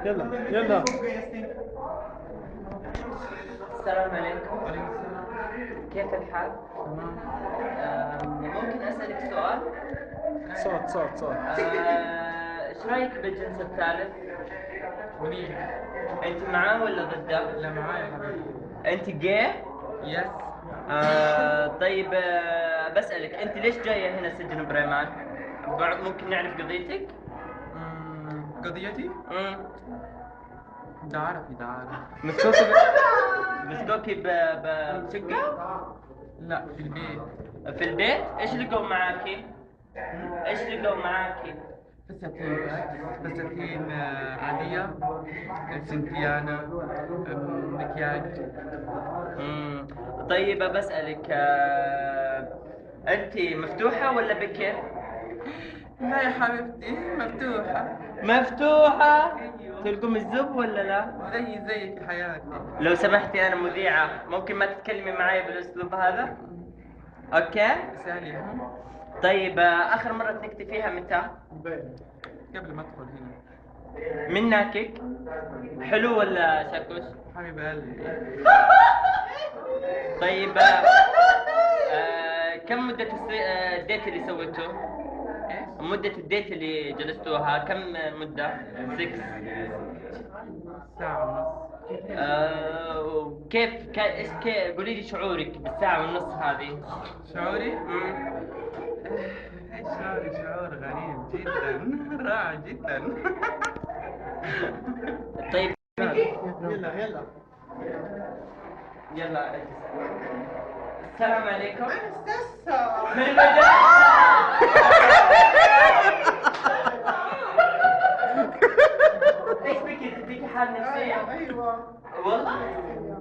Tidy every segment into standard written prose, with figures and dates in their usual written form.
يلا يلا. السلام عليكم. كيف الحال؟ ممكن أسألك سؤال؟ صوت. ايش رايك بالجنس الثالث؟ منيح. انت معاه ولا ضده؟ لا معايا حبيبي. انت جاي؟ يس. طيب، بسألك انت ليش جاية هنا سجن بريمان؟ ممكن نعرف قضيتك؟ قضيتي؟ ده عارف. مسكوكي بشقة؟ لا في البيت. في البيت؟ ايش لقوا معاكي؟ ايش لقوا معاكي؟ فساتين عادية، سنتيانة، مكياج. طيب بسألك، أنت مفتوحة ولا بكر؟ لا يا حبيبتي مفتوحة. مفتوحة؟ تلقم الزب ولا لا؟ زيك في حياتي. لو سمحتي أنا مذيعة، ممكن ما تتكلمي معي بالأسلوب هذا؟ أوكي؟ سالي. طيب، آخر مرة تنكتي فيها متى؟ قبل ما ادخل هنا. من ناكك؟ حلو ولا شاكوش؟ حبيب قلبي. طيب، كم مدة الديت اللي سويته؟ ايش؟ مدة الديت اللي جلستوها كم مدة؟ 6 ساعة ونص. ايش قولي لي شعورك بالساعة والنص هذه؟ شعوري؟ شعور غريب جدا. رائع جدا. طيب يلا. يلا السلام عليكم. من ايش بك حال نفسية؟ ايوه والله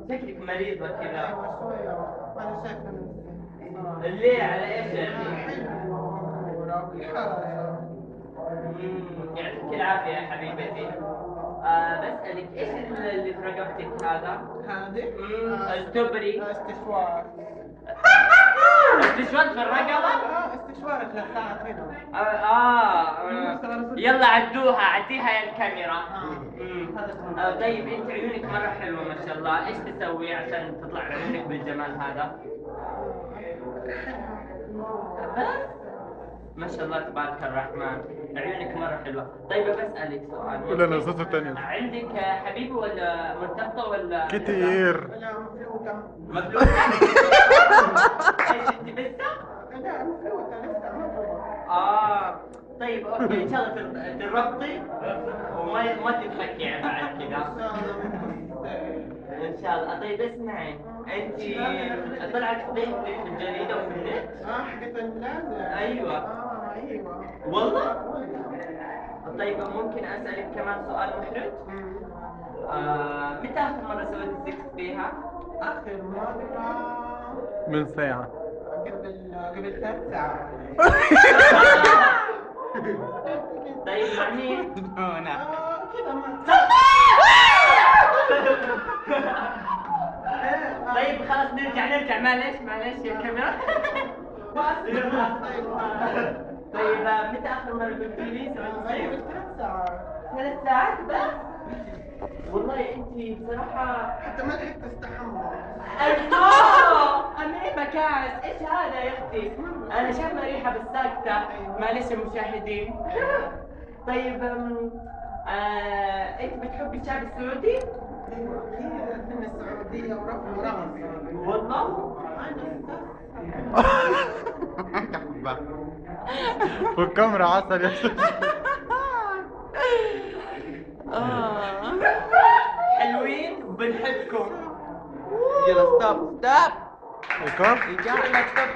شكلك مريضة كذا. ايوه شويه. انا شايفه نفسي ليه؟ على ايش يعني؟ يعطيك العافية يا حبيبتي. بسألك ايش اللي في رقبتك هذا؟ هذه التبري. استشوار. استشوار في الرقبة؟ استشوار ثلاث هنا. يلا عديها يا الكاميرا. طيب انت عيونك مرة حلوة ما شاء الله، ايش تسوي عشان تطلع عيونك بالجمال هذا؟ بس ما شاء الله تبارك الرحمن، عيونك مرة حلوة. طيب بسألك سؤال. ولا انا صوت ثاني. عندك حبيبي ولا مرتبطة ولا كتير. لا مفلوتة. مفلوتة؟ ايش انت لسه؟ لا مفلوتة لسه مفلوتة. طيب اوكي، ان شاء الله تربطي وما تتفكي يعني بعد كذا. ان شاء الله. طيب اسمعي، انت طلعت فضيحتك في الجريدة وفي النت؟ حقت البلاد. ايوه. ايوه. والله؟ طيب ممكن اسألك كمان سؤال محرج؟ متى آخر مرة سويت السكس فيها؟ آخر مرة من ساعة. قبل 3 ساعات. طيب مع مين؟ هنا. كذا ما طيب خلاص نرجع معلش يا كاميرا. طيب متى آخر مرة قلتي لي سويت السكس؟ 3 ساعات. 3 ساعات بس؟ والله انت بصراحة حتى ما لحقت استحمى. أنا إيه بكاس؟ إيش هذا يا أختي؟ أنا شامة ريحة بالساكتة. معلش يا مشاهدين. طيب أنت بتحبي الشعب السعودي؟ ايوه اكيد من السعودية ورفع ورقص. والله؟ والكاميرا عسل يا شيخ. حلوين وبنحبكم. يلا ستوب. الكام؟ يلا ستوب.